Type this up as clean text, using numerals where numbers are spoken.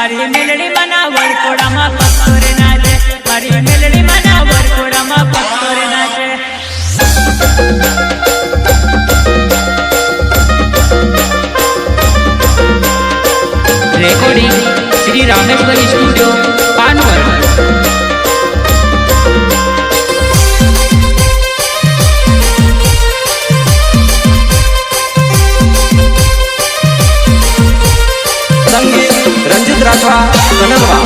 मारी मेलडी मना वरकोड़ा मा पत्तोरे नाचे मारी मेलडी मना वरकोड़ा मा पत्तोरे नाचे रेकॉर्डिंग श्री रामेश्वर स्टूडियो पानवड। संगीत रंजित राठवा कनलवा।